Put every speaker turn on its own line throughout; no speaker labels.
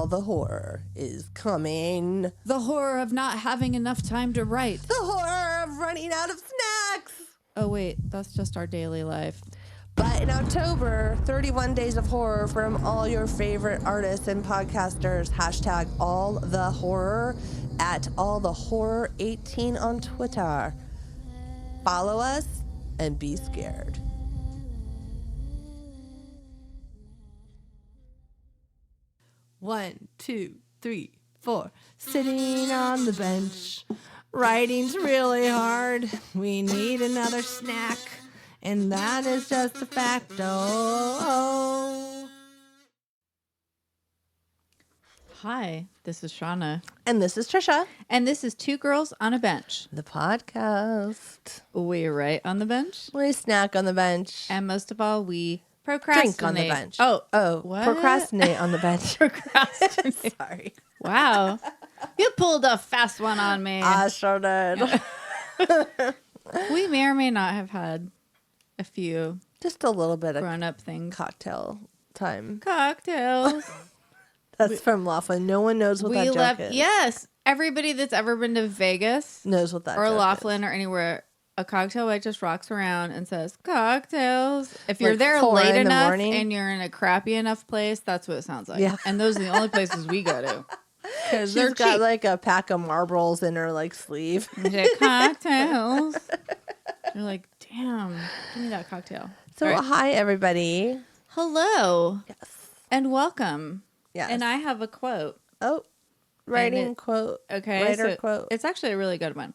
all the horror is coming.
The horror of not having enough time to write.
The horror of running out of snacks.
Oh, wait, that's just our daily life.
But in October, 31 days of horror from all your favorite artists and podcasters. Hashtag all the horror at all the horror 18 on Twitter. Follow us and be scared. One, two, three, four. Sitting on the bench. Writing's really hard. We need another snack. And that is just a fact. Oh.
Hi, this is Shauna.
And this is Trisha.
And this is Two Girls on a Bench.
The podcast.
We write on the bench.
We snack on the bench.
And most of all, we procrastinate.
Drink on the bench.
Oh, what?
Procrastinate on the bench.
Procrastinate.
Sorry.
Wow. You pulled a fast one on me.
I sure did.
We may or may not have had a few
Just a little bit of
grown-up things.
cocktail time.
Cocktails.
That's from Laughlin. No one knows what that joke is.
Yes. Everybody that's ever been to Vegas
Knows what that
or
joke
Laughlin or anywhere, a cocktail wait just rocks around and says, cocktails. If you're
Like
there
4
late
in the
enough
morning?
and you're in a crappy enough place, that's what it sounds like.
Yeah.
And those are the only places we go to. Because they're
She's got
cheap.
like a pack of marbles in her like sleeve.
They're cocktails. You're like, damn, give me that cocktail.
So
All right.
hi everybody.
Hello
Yes.
and welcome.
Yes.
And I have a quote.
Oh, writing quote.
Okay.
Writer
so
quote.
It's actually a really good one.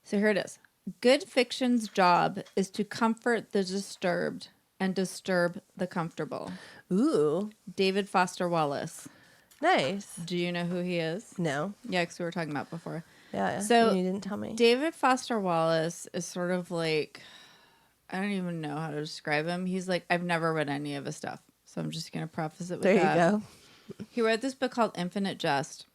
So here it is. Good fiction's job is to comfort the disturbed and disturb the comfortable.
Ooh,
David Foster Wallace.
nice.
Do you know who he is?
No.
Yeah, because we were talking about before.
Yeah.
So
you didn't tell me.
David Foster Wallace is sort of like, I don't even know how to describe him. He's like, I've never read any of his stuff. So I'm just going to preface it with
There
that.
you go.
He wrote this book called Infinite Jest.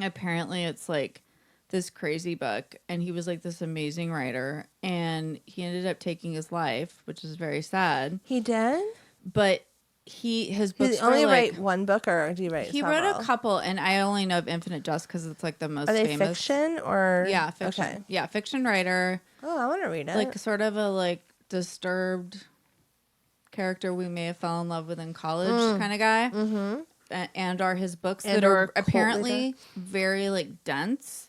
Apparently it's like this crazy book. And he was like this amazing writer. And he ended up taking his life, which is very sad.
He did?
But his books
Did he only
were like,
write one book or do you write
he
several?
wrote a couple. And I only know of Infinite Jest because it's like the most
Are they
famous.
fiction or?
Yeah, fiction.
Okay.
Yeah, fiction writer.
Oh, I want to read it.
Like sort of a like disturbed character we may have fell in love with in college kind of guy. Mm-hmm. And are his books
And
that
or
are
a cult
apparently
leader.
very like dense.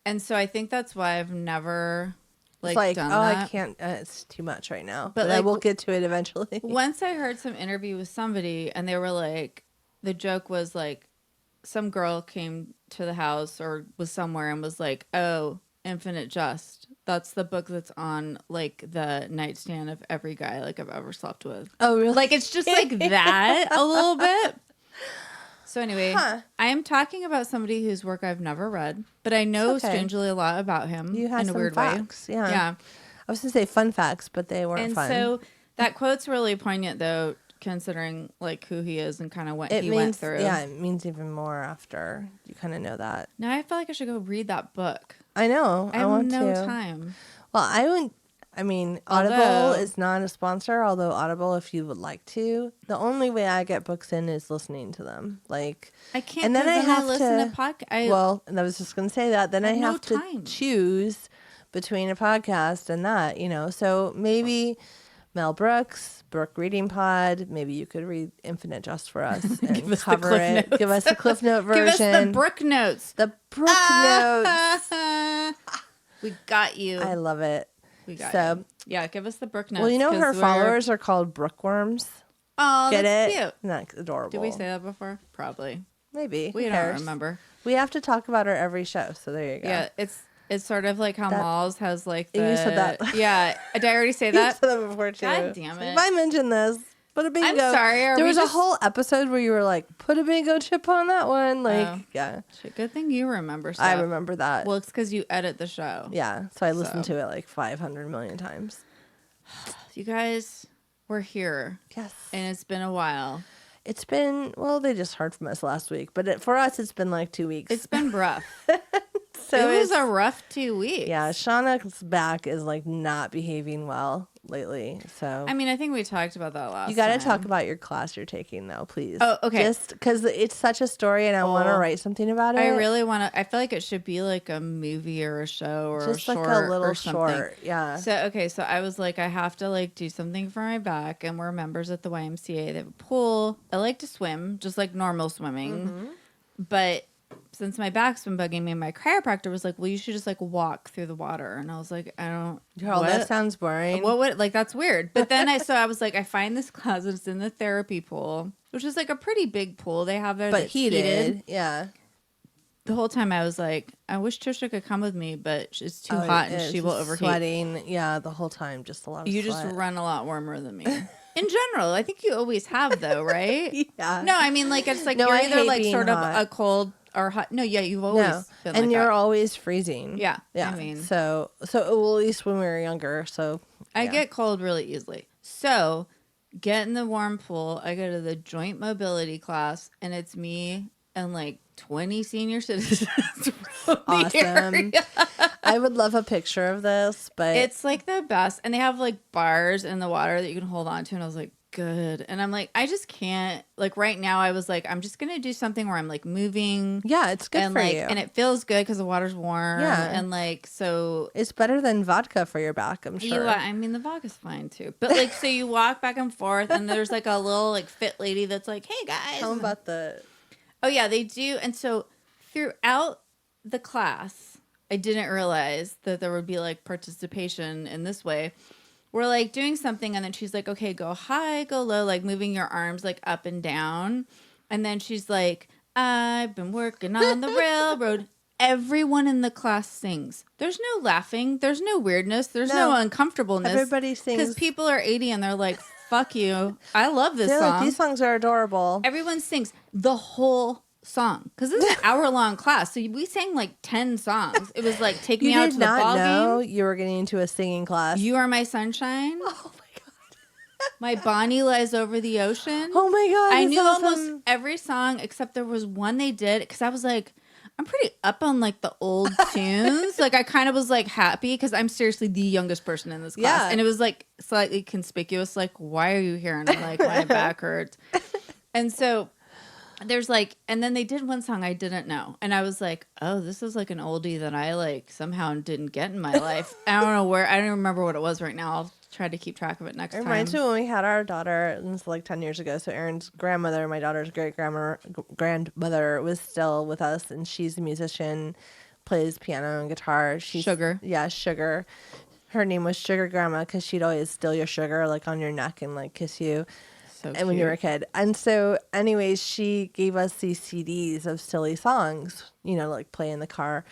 And so I think that's why I've never
it's like,
done
oh,
that.
I can't. It's too much right now.
But,
But I
like,
will get to it eventually.
Once I heard some interview with somebody and they were like, the joke was like, some girl came to the house or was somewhere and was like, oh, Infinite Jest. That's the book that's on like the nightstand of every guy like I've ever slept with.
Oh, really?
Like it's just like that a little bit. So anyway,
Huh.
I am talking about somebody whose work I've never read, but I know
It's okay.
strangely a lot about him
You have
in a
some
weird
facts.
way.
Yeah.
Yeah.
I was going to say fun facts, but they weren't
And
fun.
so that quote's really poignant though, considering like who he is and kind of what
it
he
means,
went through.
yeah, it means even more after you kind of know that.
Now I feel like I should go read that book.
I know.
I have
want
no
to.
time.
Well, I wouldn't. I mean, Audible
Although-
is not a sponsor, although Audible, if you would like to, the only way I get books in is listening to them. Like,
I can't.
And then I have
listen to
to-
podcast.
well, and I was just going to say that. Then I
have no
have to
time.
choose between a podcast and that, you know. So maybe Mel Brooks, Brooke Reading Pod. Maybe you could read Infinite Jest for us and
Give us the
cover
Cliff
it.
Notes.
Give us the Cliff Note version.
Give us the Brook Notes.
The Brooke Notes.
We got you.
I love it.
We got
So-
you. Yeah, give us the Brook Notes.
Well, you know
'cause
her
we're-
followers are called Brookworms.
Oh,
Get
that's
it?
cute.
Isn't that adorable?
Did we say that before? Probably.
Maybe.
We
Who
don't
cares?
remember.
We have to talk about her every show, so there you go.
Yeah, it's sort of like how
That-
Malls has like the.
You said that.
Yeah, did I already say
You
that?
said that before too.
God damn it.
If I mentioned this, put a bingo.
I'm sorry.
There was a whole episode where you were like, "Put a bingo chip on that one." Like,
Oh.
yeah,
Shit, good thing you remember stuff.
I remember that.
Well, it's because you edit the show.
Yeah, so I listened
So.
to it like 500 million times.
You guys, we're here,
Yes,
and it's been a while.
it's been they just heard from us last week, but for us, it's been like 2 weeks.
It's been rough.
so
it was
it's-
a rough 2 weeks.
Yeah, Shauna's back is like not behaving well. lately. So
I mean, I think we talked about that last
you got to
time.
talk about your class you're taking, though, please.
Oh, okay.
Just because it's such a story, and I want to write something about it.
I really want to. I feel like it should be like a movie or a show or
just
a
like
short
a little
or something.
short, yeah.
So so I was like, I have to like do something for my back, and we're members at the YMCA. They have a pool. I like to swim, just like normal swimming, but since my back's been bugging me, my chiropractor was like, well, you should just like walk through the water. And I was like, I don't.
Girl, that sounds boring.
What would, like, that's weird. But then I was like, I find this class, it's in the therapy pool, which is like a pretty big pool they have there.
But
that's
heated. Yeah.
The whole time I was like, I wish Trisha could come with me, but it's too hot and she will overheat.
Sweating. Yeah, the whole time. Just a lot of
You
sweat.
just run a lot warmer than me. In general, I think you always have, though, right?
Yeah.
No, I mean, like, it's like
No,
you're
I
either
hate
like
being
sort
hot.
of a cold or hot. No, yeah, you've always been
and
like
you're
that.
always freezing.
Yeah.
Yeah.
I mean,
so well, at least when we were younger. So
I
yeah.
get cold really easily. So get in the warm pool. I go to the joint mobility class, and it's me and like 20 senior citizens.
Awesome. I would love a picture of this, but
It's like the best. And they have like bars in the water that you can hold on to. And I was like, good. And I'm like, I just can't. Like right now, I was like, I'm just going to do something where I'm like moving.
yeah, it's good
And
for
like,
you.
and it feels good because the water's warm.
Yeah.
And like, so.
It's better than vodka for your back, I'm sure.
I mean, the vodka's fine too. But like, so you walk back and forth, and there's like a little like fit lady that's like, hey guys.
Tell them about the.
Oh, yeah, they do. And so throughout the class, I didn't realize that there would be like participation in this way. We're like doing something, and then she's like, okay, go high, go low, like moving your arms like up and down. And then she's like, I've been working on the railroad. Everyone in the class sings. There's no laughing. There's no weirdness. There's no uncomfortableness.
Everybody sings.
Because people are 80 and they're like, fuck you. I love this
They're
song.
like, these songs are adorable.
Everyone sings the whole song because this is an hour-long class. So we sang like 10 songs. It was like Take Me Out to the Ball
You did not know
Game.
you were getting into a singing class.
You Are My Sunshine.
Oh my god.
My Bonnie Lies Over the Ocean.
Oh my god.
I
that's
knew
awesome.
almost every song except there was one they did because I was like, I'm pretty up on like the old tunes. Like I kind of was like happy because I'm seriously the youngest person in this class.
Yeah.
And it was like slightly conspicuous. Like, why are you here? And I'm like, my back hurts. And so there's like, and then they did one song I didn't know. And I was like, oh, this is like an oldie that I like somehow didn't get in my life. I don't know where, I don't remember what it was right now. I'll try to keep track of it next
It
time.
reminds me when we had our daughter, and this was like 10 years ago. So Erin's grandmother, my daughter's grandmother, was still with us, and she's a musician, plays piano and guitar. She's,
Sugar.
Yeah, Sugar. Her name was Sugar Grandma because she'd always steal your sugar like on your neck and like kiss you.
So
And when you were a kid. And so anyways, she gave us these CDs of silly songs, you know, like play in the car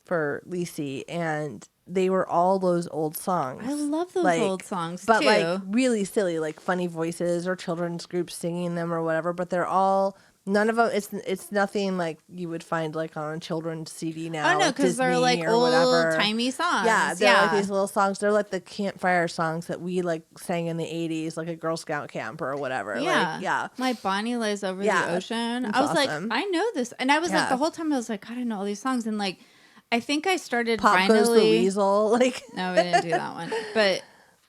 for Lisi. And they were all those old songs.
I love those
like,
old songs
but
too.
like really silly, like funny voices or children's groups singing them or whatever. But they're all, none of them, it's nothing like you would find like on a children's CD now.
Oh no,
like
because they're
Disney
like
or
old
whatever.
timey songs.
Yeah, they're like these little songs. They're like the campfire songs that we like sang in the 80s, like a Girl Scout camp or whatever.
Yeah.
Like, yeah.
My Bonnie Lies Over
Yeah,
the Ocean.
it's
I was
awesome.
like, I know this. And I was like,
Yeah.
the whole time I was like, God, I know all these songs. And like, I think I started
Pop
finally.
Goes the Weasel. Like,
No, we didn't do that one. But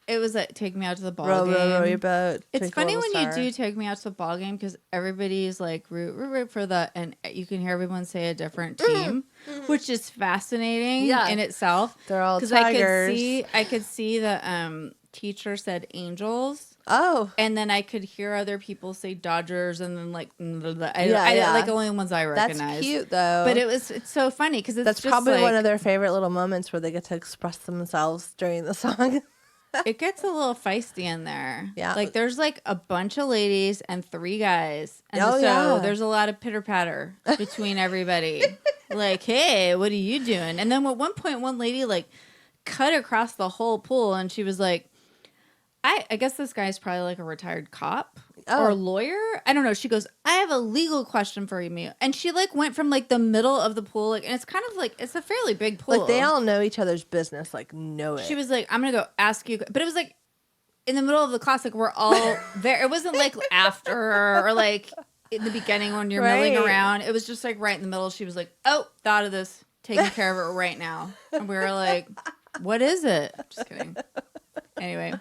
it was like, Take Me Out to the Ball
row,
Game.
row, row your boat.
It's
Twinkle
funny
Little
when
Star.
you do Take Me Out to the Ball Game because everybody's like root for the, and you can hear everyone say a different team, which is fascinating
Yeah.
in itself.
They're all
Because
tigers.
I could see the teacher said Angels.
Oh,
And then I could hear other people say Dodgers, and then like,
Yeah.
like the only ones I
that's
recognize.
cute though.
But it's so funny because it's
that's
just
probably
like,
one of their favorite little moments where they get to express themselves during the song.
it gets a little feisty in there.
Yeah.
like there's like a bunch of ladies and 3 guys, and
Oh,
so
yeah.
there's a lot of pitter patter between everybody. Like, hey, what are you doing? And then at one point, one lady like cut across the whole pool, and she was like, I guess this guy's probably like a retired cop or lawyer. I don't know. She goes, I have a legal question for you. And she like went from like the middle of the pool. Like, and it's kind of like, it's a fairly big pool.
Like they all know each other's business, like know it.
She was like, I'm going to go ask you. But it was like in the middle of the class, like we're all there. It wasn't like after or like in the beginning when you're milling
Right.
around. It was just like right in the middle. She was like, oh, thought of this. Taking care of it right now. And we were like, what is it? Just kidding. Anyway,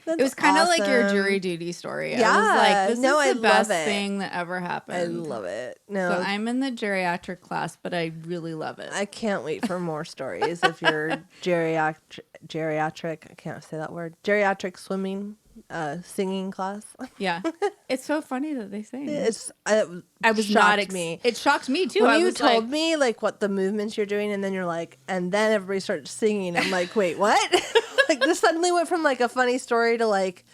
That's
it was kind of like your
awesome.
jury duty story.
Yeah.
I was like, this
No,
is
I
the best
love it.
thing that ever happened.
I love it. No,
So I'm in the geriatric class, but I really love it.
I can't wait for more stories. If you're geriatric, I can't say that word. Geriatric swimming, singing class.
Yeah. It's so funny that they sing.
I was
shocked
me.
It shocked me too.
When
I
you
was
told me like what the movements you're doing, and then you're like, and then everybody starts singing. I'm like, wait, what? Like this suddenly went from like a funny story to like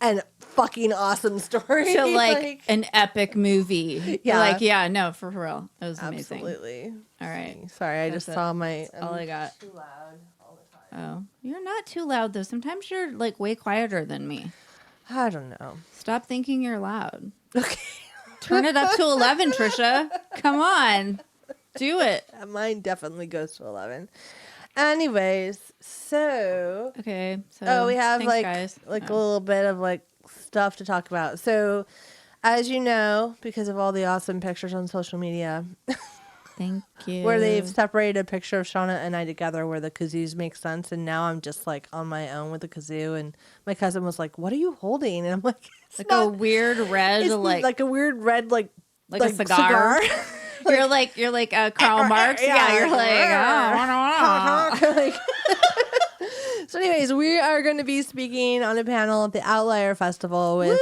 an fucking awesome story
to like an epic movie.
Yeah.
Like, yeah, no, for real. It was amazing.
Absolutely.
All right.
Sorry, I
That's
just
it.
saw my.
That's all I got.
Too loud all the time.
Oh, you're not too loud though. Sometimes you're like way quieter than me.
I don't know.
Stop thinking you're loud.
Okay.
Turn it up to 11, Trisha. Come on. Do it.
Mine definitely goes to 11. Anyways, so
Okay. So
we have
thanks,
like
guys.
a little bit of like stuff to talk about. So, as you know, because of all the awesome pictures on social media,
Thank you.
where they've separated a picture of Shauna and I together where the kazoos make sense, and now I'm just like on my own with the kazoo, and my cousin was like, "What are you holding?" And I'm like,
Like a weird red,
it's
like
a weird red, like
a cigar. You're like Karl Marx. Yeah, you're like,
like. So, anyways, we are going to be speaking on a panel at the Outlier Festival with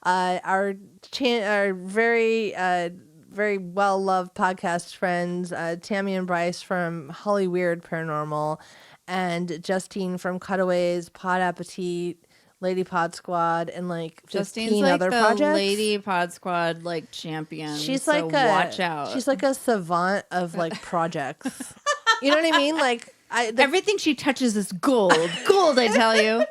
our very very well loved podcast friends, Tammie and Brice from Holly Weird Paranormal, and Justine from Cutaways, Pod Appetit, Lady Pod Squad, and like 15
Justine's like
other
the
projects.
Lady Pod Squad like champion.
She's
so
like
watch out.
She's like a savant of like projects. You know what I mean? Like
everything she touches is gold. Gold, I tell you.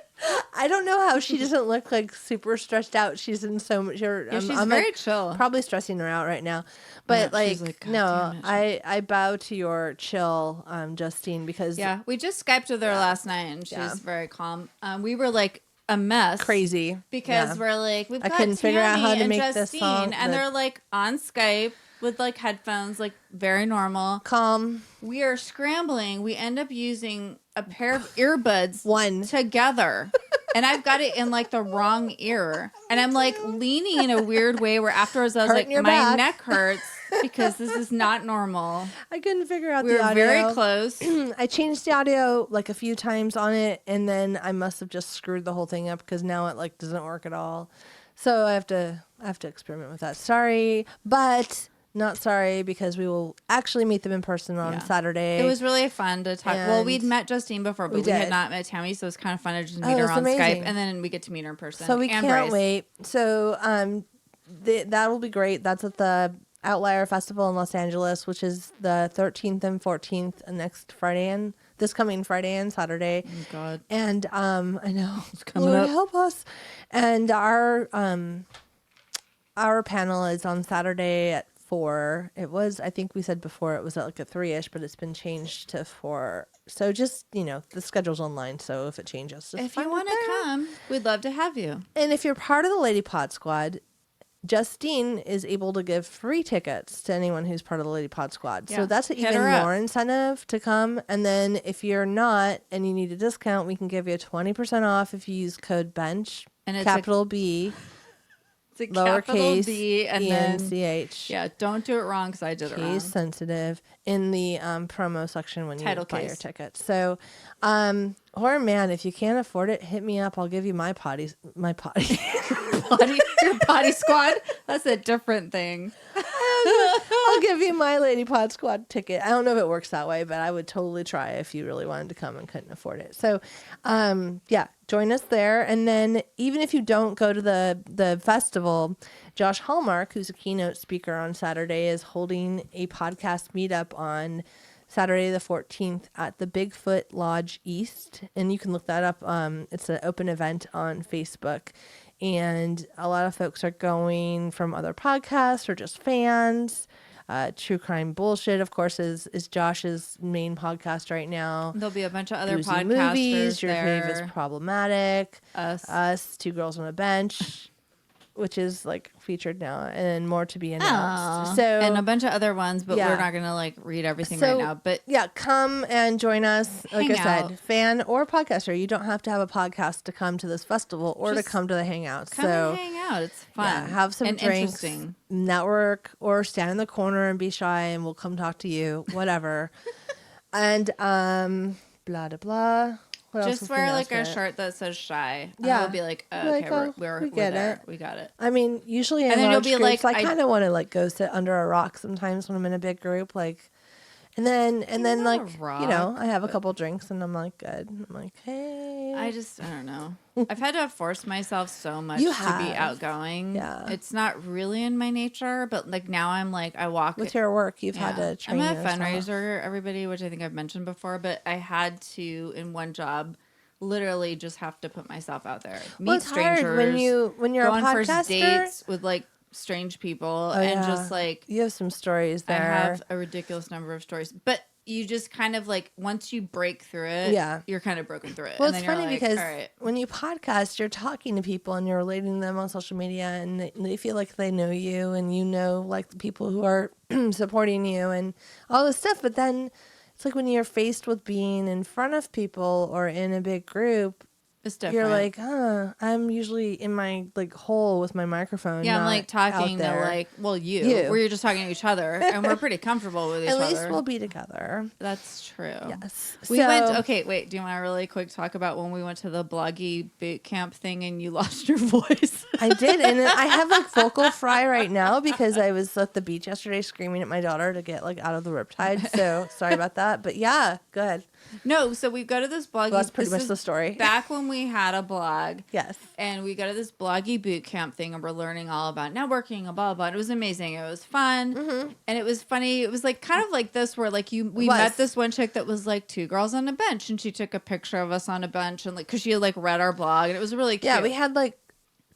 I don't know how she doesn't look like super stressed out. She's in so much.
She's
I'm
very
like,
chill.
Probably stressing her out right now. But
Yeah, she's
like
"God
no,
damn it."
I bow to your chill, Justine, because
Yeah, we just Skyped with her last night, and she's very calm. We were like a mess,
crazy
because we're like
I couldn't figure out how to make this song.
and they're like on Skype with like headphones, like very normal.
Calm.
We are scrambling. We end up using a pair of earbuds
One
together. And I've got it in like the wrong ear. And I'm like leaning in a weird way where afterwards I was
Hurting your
like, my
back.
neck hurts because this is not normal.
I couldn't figure out
We
the
were
audio.
very close.
I changed the audio like a few times on it, and then I must have just screwed the whole thing up because now it like doesn't work at all. So I have to experiment with that. Sorry, but not sorry, because we will actually meet them in person on Saturday.
It was really fun to talk. Well,
And
we'd met Justine before, but we had not met Tammie, so it was kind of fun to just meet her
it's
on
amazing.
Skype, and then we get to meet her in person.
So we
and
can't
Brice.
wait. So that will be great. That's at the Outlier Festival in Los Angeles, which is the 13th and 14th next Friday and this coming Friday and Saturday.
Oh, God.
And I know it's
coming
Lord
up.
help us. And our panel is on Saturday at 4. It was, I think we said before, it was at like a 3-ish, but it's been changed to 4. So just, the schedule's online. So if it changes, just
If you
find
want
it
to
there.
come, we'd love to have you.
And if you're part of the Lady Pod Squad, Justine is able to give free tickets to anyone who's part of the Lady Pod Squad.
Yeah.
So that's an
Hit
even
her up.
more incentive to come. And then if you're not and you need a discount, we can give you 20% off if you use code BENCH,
And it's
capital B,
It's a capital
lowercase
D, and
E-N-C-H.
yeah, don't do it wrong because I did it wrong.
Case sensitive in the promo section when
Title
you buy your
case.
tickets. So, or man, if you can't afford it, hit me up. I'll give you my potty.
Your potty squad? That's a different thing.
I'll give you my Lady Pod Squad ticket. I don't know if it works that way, but I would totally try if you really wanted to come and couldn't afford it. So, join us there. And then even if you don't go to the festival, Josh Hallmark, who's a keynote speaker on Saturday, is holding a podcast meetup on Saturday the 14th at the Bigfoot Lodge East. And you can look that up. It's an open event on Facebook. And a lot of folks are going from other podcasts or just fans. True Crime Bullshit, of course, is Josh's main podcast right now.
There'll be a bunch of other
Boozy
podcasters
Movies, Your
there.
Fave is Problematic.
Us.
Us, Two Girls on a Bench. which is like featured now, and more to be announced.
Aw.
So
And a bunch of other ones, but
Yeah.
we're not gonna like read everything right now. But
yeah, come and join us. Like
Hang
I said,
out.
fan or podcaster. You don't have to have a podcast to come to this festival or
Just
to come to the hangout.
come and hang out. It's fun.
Yeah, have some
and
drinks,
interesting.
network, or stand in the corner and be shy, and we'll come talk to you. Whatever. And blah blah blah. What else
Just
was
wear
the
like a
announcement?
shirt that says shy. And
Yeah.
we'll be like, oh,
Be like,
okay,
oh,
we're
we get
there.
it.
We got it.
I mean, usually in
And then you'll
large
be
groups,
like,
I kind of want to like go sit under a rock sometimes when I'm in a big group, like, and then
not
like
a
I have a
rock,
couple drinks and I'm like good. I'm like, hey,
I don't know. I've had to force myself so much
You
to be
have.
outgoing.
Yeah.
It's not really in my nature, but like now I'm like, I walk.
with your work, you've had
Yeah.
to train
I'm a
yourself.
fundraiser, everybody, which I think I've mentioned before, but I had to, in one job, literally just have to put myself out there. Meet
Well, it's hard
strangers.
when you're
go
a
on
podcaster.
first dates with like strange people and just like
you have some stories
I
there.
have a ridiculous number of stories. But you just kind of like once you break through it,
Yeah.
you're kind of broken through it.
Well,
and
it's
then
funny
you're like,
because
all right.
when you podcast, you're talking to people and you're relating to them on social media, and they feel like they know you, and you know, like the people who are supporting you and all this stuff. But then it's like when you're faced with being in front of people or in a big group,
It's different.
you're like, I'm usually in my like hole with my microphone.
Yeah, I'm
not
like talking
out
to
there.
like, well, you.
You.
We're just talking to each other, and we're pretty comfortable with each
At
other.
least we'll be together.
That's true.
Yes.
We
So-
went. Okay, wait. Do you want to really quick talk about when we went to the bloggy boot camp thing and you lost your voice?
I did, and I have like vocal fry right now because I was at the beach yesterday screaming at my daughter to get like out of the riptide. So sorry about that, but yeah, good.
No. So we go to this bloggy.
Well, that's pretty
this
much
is the
story.
Back when we had a blog.
Yes.
And we go to this bloggy boot camp thing, and we're learning all about networking and blah, blah, blah. It was amazing. It was fun.
Mm-hmm.
And it was funny. It was like kind of like this where like we met this one chick that was like two girls on a bench, and she took a picture of us on a bench, and like because she had like read our blog, and it was really cute.
Yeah, we had like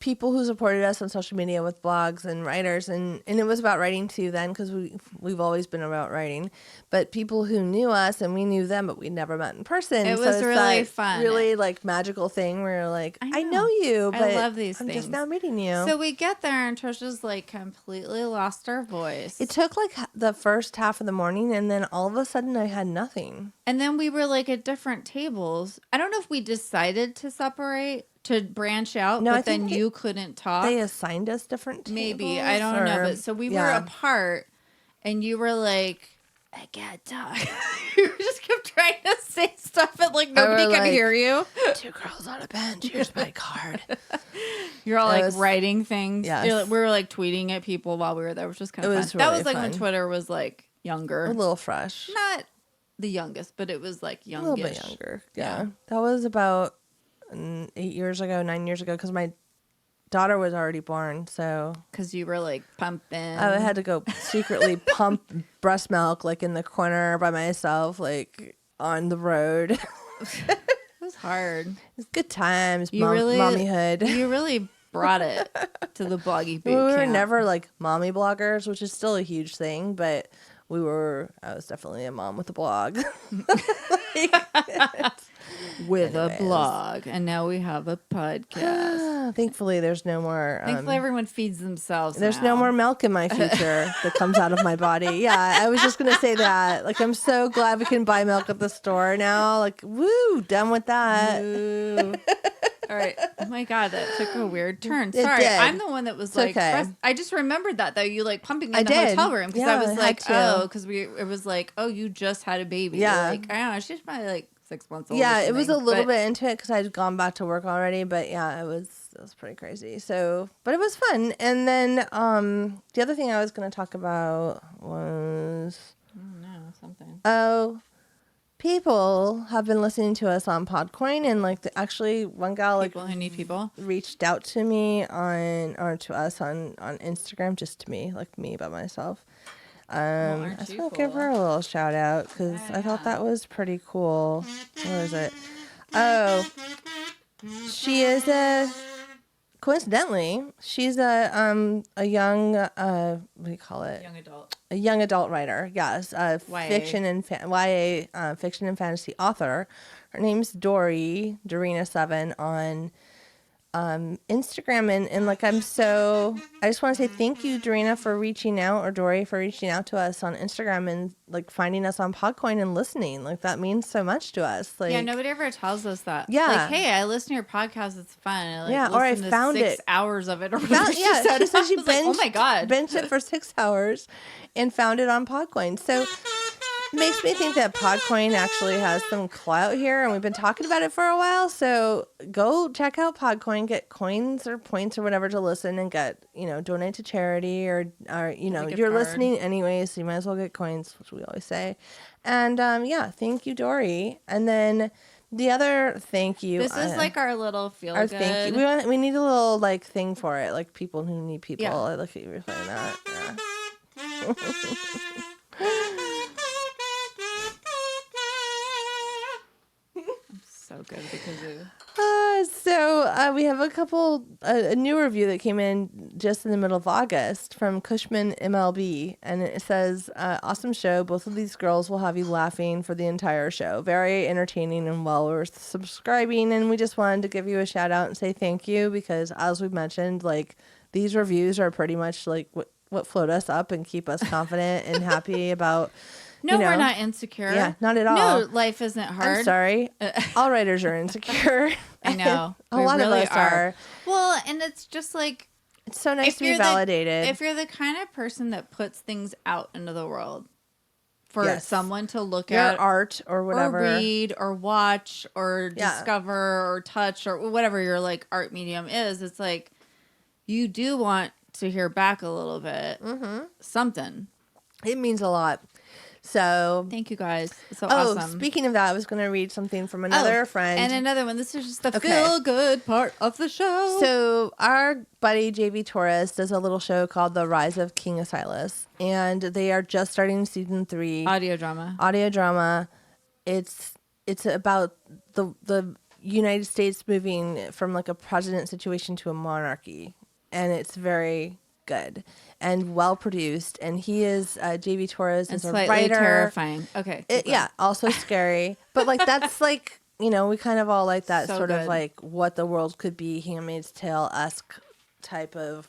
people who supported us on social media with blogs and writers, and it was about writing too then because we've always been about writing, but people who knew us and we knew them but we never met in person.
It
So
was
it's
really
that
fun.
really like magical thing where you're like, I know you,
I
but
love these
I'm
things.
just now meeting you.
So we get there, and Trisha's like completely lost her voice.
It took like the first half of the morning, and then all of a sudden I had nothing.
And then we were like at different tables. I don't know if we decided to separate, to branch out,
No, I
but then
think
you couldn't talk.
They assigned us different tables.
Maybe. I don't know. But so we were
yeah.
apart, and you were like, I can't talk. You just kept trying to say stuff, and like nobody could
like,
hear you.
Two girls on a bench. Here's my card.
You're all
It
like
was-
writing things.
Yes.
We were like tweeting at people while we were there, which was kind of
It
fun.
was
That
really
was like when
fun.
Twitter was like younger.
A little fresh.
Not the youngest, but it was like
A
youngish.
little bit younger. Yeah. That was about 9 years ago, because my daughter was already born. So
Because you were like pumping.
I had to go secretly pump breast milk like in the corner by myself, like on the road.
It was hard.
It's good times,
You really,
mommyhood.
You really brought it to the bloggy boot
We were
camp.
never like mommy bloggers, which is still a huge thing, but I was definitely a mom with a blog.
with a
Anyways.
blog, and now we have a podcast.
Thankfully, there's no more.
Thankfully, everyone feeds themselves.
There's
now.
no more milk in my future that comes out of my body. Yeah, I was just gonna say that. Like, I'm so glad we can buy milk at the store now. Like, woo, done with that.
Ooh. All right. Oh my God, that took a weird turn.
It
Sorry,
did.
I'm the one that was like.
okay.
I just remembered that though. You like pumping in
I
the
did.
hotel room because
Yeah,
I was
I had
like,
to.
oh, because it was like, oh, you just had a baby.
Yeah.
You're like, I don't know. She's probably like 6 months old.
Yeah,
or
it was a
something,
little
but-
bit into it because I'd gone back to work already. But yeah, it was pretty crazy. So, but it was fun. And then the other thing I was gonna talk about was
No, something.
people have been listening to us on Podcoin, and like actually one gal like
People who need people.
reached out to me to us on Instagram, just to me, like me by myself. I
aren't
just
you
want to give
cool?
her a little shout out because I thought that was pretty cool. Where is it? Oh, she is coincidentally, she's a young what do you call it?
Young adult.
A young adult writer, yes,
YA.
fiction and YA fiction and fantasy author. Her name's Dorina7 on Instagram and like I just want to say thank you, Dorina, for reaching out, or Dory for reaching out to us on Instagram and like finding us on Podcoin and listening. Like that means so much to us. Like,
yeah, nobody ever tells us that.
Yeah.
Like, hey, I listen to your podcast. It's fun. I like
Yeah, or I
listen to
found
6
it.
hours of it. Or whatever
she said she
I was like, oh my God.
benched it for 6 hours and found it on Podcoin. So makes me think that Podcoin actually has some clout here, and we've been talking about it for a while. So go check out Podcoin, get coins or points or whatever to listen, and get, donate to charity, or you're listening anyways, so you might as well get coins, which we always say. And thank you, Dory. And then the other thank you.
This is like our little feel good.
Thank you. We need a little like thing for it, like people who need people.
Yeah.
I look at you replaying that. Yeah.
So good because of...
So we have a new review that came in just in the middle of August from Cushman MLB, and it says, awesome show. Both of these girls will have you laughing for the entire show. Very entertaining and well worth subscribing. And we just wanted to give you a shout out and say thank you, because as we've mentioned, like these reviews are pretty much like what float us up and keep us confident and happy about.
No, we're not insecure.
Yeah, not at all.
No, life isn't hard.
I'm sorry. All writers are insecure.
I know.
A lot really of us are.
Well, and it's just like...
It's so nice to be validated.
If you're the kind of person that puts things out into the world for someone to look at...
Your art or whatever.
Or read or watch or discover or touch or whatever your like art medium is, it's like you do want to hear back a little bit. Mm-hmm. Something.
It means a lot. So
thank you guys. It's so awesome.
Speaking of that, I was going to read something from another friend.
And another one. This is just the feel good part of the show. So
our buddy JV Torres does a little show called The Rise of King Asilas, and they are just starting season 3.
Audio drama.
It's about the United States moving from like a president situation to a monarchy, and it's very good and well produced. And he is JV Torres is a writer.
Terrifying. Okay.
Also scary, but like that's like, we kind of all like that sort of like what the world could be, Handmaid's Tale-esque type of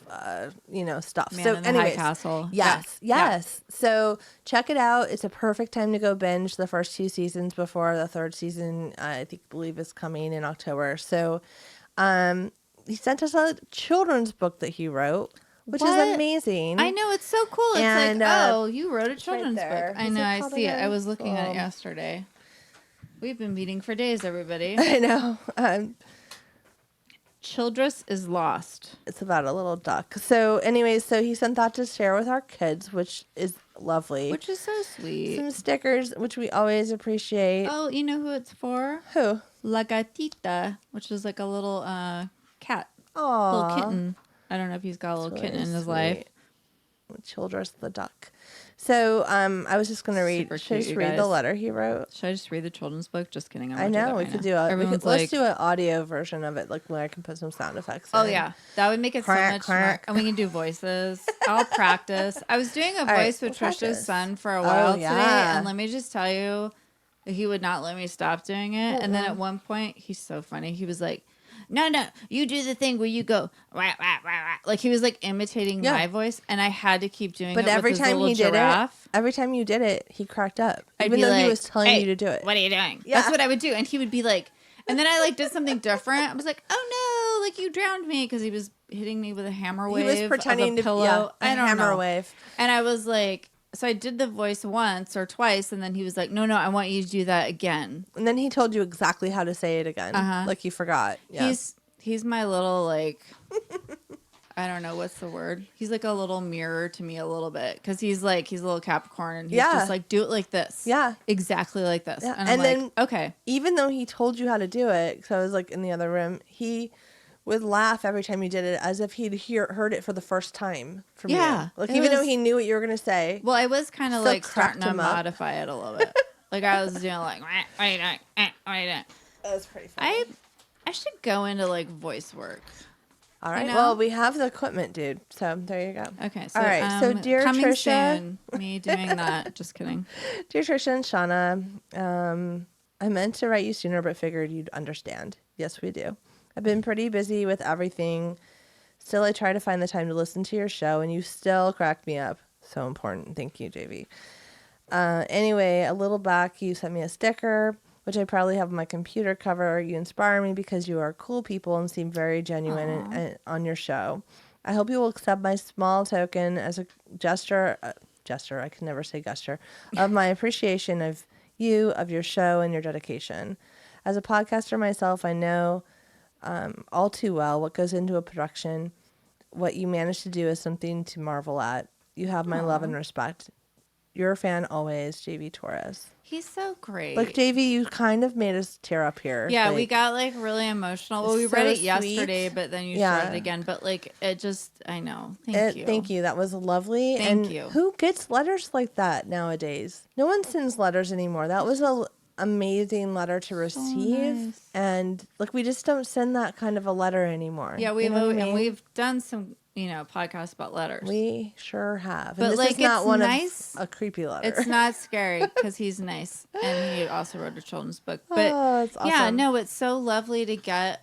stuff.
Man
so
in the
anyways,
High Castle.
Yes. Yeah. So check it out. It's a perfect time to go binge the first 2 seasons before the 3rd season believe is coming in October. So he sent us a children's book that he wrote, which is amazing.
I know, it's so cool. It's like, you wrote a children's book. I know, I see it. I was looking at it yesterday. We've been meeting for days, everybody.
I know.
Childress is Lost.
It's about a little duck. So anyways, he sent that to share with our kids, which is lovely.
Which is so sweet.
Some stickers, which we always appreciate.
Oh, you know who it's for?
Who?
La Gatita, which is like a little cat.
Aww.
Little kitten. I don't know if he's got a little kitten in his life.
Childress the duck. So I was just going to read. Should I just read the letter he wrote?
Should I just read the children's book? Just kidding.
I know. We could do it. Let's do an audio version of it, like where I can put some sound effects in.
Oh, yeah. That would make it so much more. And we can do voices. I'll practice. I was doing a voice with Trisha's son for a while today. And let me just tell you, he would not let me stop doing it. And then at one point, he's so funny. He was like, no, you do the thing where you go, wah, wah, wah, wah. Like he was like imitating my voice, and I had to keep doing it. But every time he did it,
every time you did it, he cracked up. Even though he was telling you to do it.
What are you doing? Yeah. That's what I would do. And he would be like, and then I like did something different. I was like, oh no, like you drowned me, because he was hitting me with a hammer wave. He was pretending to pillow. I don't know.
Wave. And
I was like, so I did the voice once or twice, and then he was like, no, I want you to do that again.
And then he told you exactly how to say it again. Like you forgot. Yeah.
He's my little, like, I don't know, what's the word? He's like a little mirror to me a little bit, because he's a little Capricorn, and he's just like, do it like this. Yeah. Exactly like this. Yeah. And then, like, okay. Even though he told you how to do it, because I was like in the other room, he would laugh every time you did it as if he'd heard it for the first time from you. Like, even though he knew what you were going to say. Well, I was kind of like starting to modify it a little bit. Like, I was doing like, what are you doing? What are you doing?
That was pretty funny.
I should go into like voice work.
All right. Well, we have the equipment, dude. So there you go.
Okay. So,
all right. So dear
coming
Trisha,
soon, me doing that. Just kidding.
Dear Trisha and Shauna, I meant to write you sooner, but figured you'd understand. Yes, we do. I've been pretty busy with everything. Still, I try to find the time to listen to your show, and you still crack me up. So important. Thank you, JV. Anyway, a little back, you sent me a sticker, which I probably have on my computer cover. You inspire me because you are cool people and seem very genuine on your show. I hope you will accept my small token as a gesture, I can never say gesture, of my appreciation of you, of your show, and your dedication. As a podcaster myself, I know all too well what goes into a production. What you manage to do is something to marvel at. You have my love and respect. Your fan always, JV Torres.
He's so great.
Like, JV, you kind of made us tear up here.
Yeah,
like,
we got like really emotional. Well, we
so
read it
sweet.
yesterday, but then you started again. But like, it just, I know. Thank you.
Thank you. That was lovely.
Thank you.
Who gets letters like that nowadays? No one sends letters anymore. That was a amazing letter to receive.
Nice.
And like, we just don't send that kind of a letter anymore.
Yeah, we've done some, podcasts about letters.
We sure have.
But
and this
like,
is not
it's
one
nice.
of a creepy letter.
It's not scary because he's nice, and he also wrote a children's book. But
that's awesome.
yeah, no, it's so lovely to get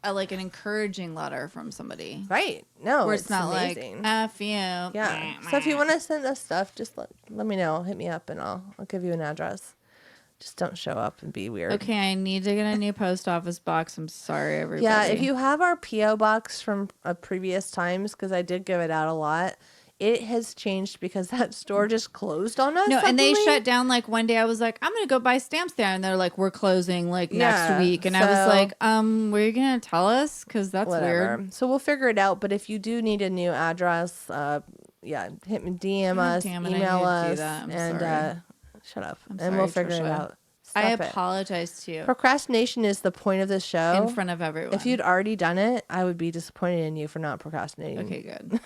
an encouraging letter from somebody.
Right. No,
where it's not
amazing.
like F you.
Yeah. So if you want to send us stuff, just let me know. Hit me up and I'll give you an address. Just don't show up and be weird.
Okay, I need to get a new post office box. I'm sorry, everybody.
Yeah, if you have our P.O. box from previous times, because I did give it out a lot, it has changed because that store just closed on us.
No,
suddenly.
and they shut down. Like one day I was like, I'm going to go buy stamps there. And they're like, we're closing next week. And I was like, were you going to tell us? Because that's weird.
So we'll figure it out. But if you do need a new address, hit me, DM us, email us, and shut up. And we'll figure it out.
I apologize to you.
Procrastination is the point of this show.
In front of everyone.
If you'd already done it, I would be disappointed in you for not procrastinating.
Okay, good.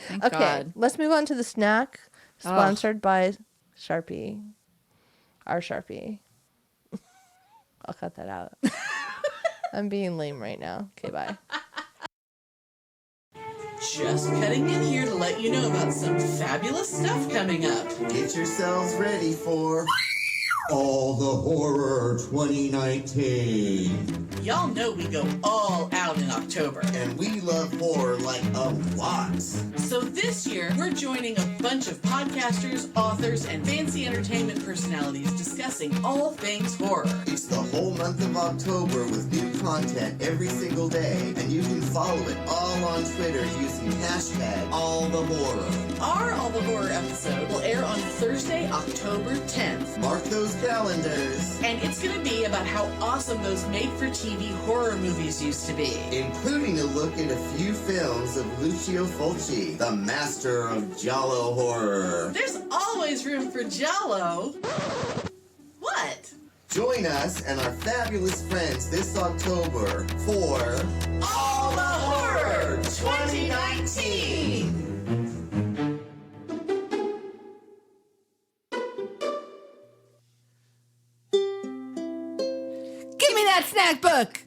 Thank
Okay,
God.
let's move on to the snack sponsored by Sharpie. Our Sharpie. I'll cut that out. I'm being lame right now. Okay, bye.
Just cutting in here to let you know about some fabulous stuff coming up.
Get yourselves ready for All the Horror 2019.
Y'all know we go all out in October.
And we love horror like a lot.
So this year, we're joining a bunch of podcasters, authors, and fancy entertainment personalities discussing all things horror.
It's the whole month of October with new content every single day. And you can follow it all on Twitter using hashtag #AllTheHorror.
Our All the Horror episode will air on Thursday, October 10th.
Mark those calendars.
And it's going to be about how awesome those made-for-TV horror movies used to be.
Including a look at a few films of Lucio Fulci, the master of Giallo horror.
There's always room for Giallo. What?
Join us and our fabulous friends this October for
All the Horror 2019!
Snack book.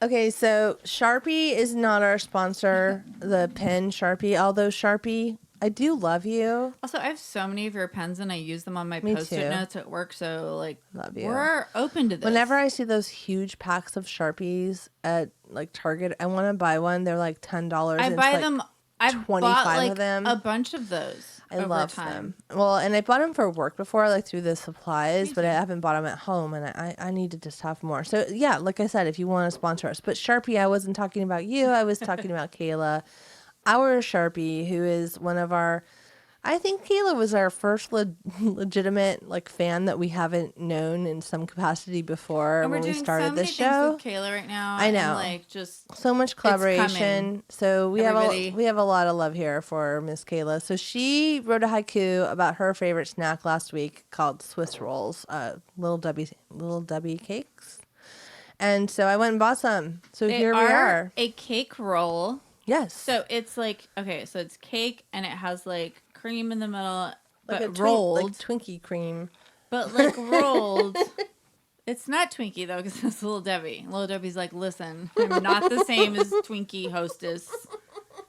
Okay, so Sharpie is not our sponsor, the pen Sharpie, although Sharpie, I do love you.
Also, I have so many of your pens and I use them on my Post-it notes at work. So
love you.
We're open to this.
Whenever I see those huge packs of Sharpies at Target, I want to buy one. They're like $10.
I buy them. I've
25
bought
of them.
A bunch of those.
I love them. Well, and I bought them for work before, through the supplies, but I haven't bought them at home, and I need to just have more. So, yeah, like I said, if you want to sponsor us. But Sharpie, I wasn't talking about you. I was talking about Kayla, our Sharpie, who is one of our... I think Kayla was our first legitimate fan that we haven't known in some capacity before
and
when we started
so
the show.
With Kayla right now.
I know,
and just
so much collaboration. So we have a lot of love here for Miss Kayla. So she wrote a haiku about her favorite snack last week called Swiss rolls, Little Debbie cakes. And so I went and bought some. So here we are.
A cake roll.
Yes.
So it's so it's cake and it has cream in the middle, but
rolled. Like Twinkie cream.
But rolled. It's not Twinkie, though, because it's Little Debbie. Little Debbie's like, listen, I'm not the same as Twinkie hostess.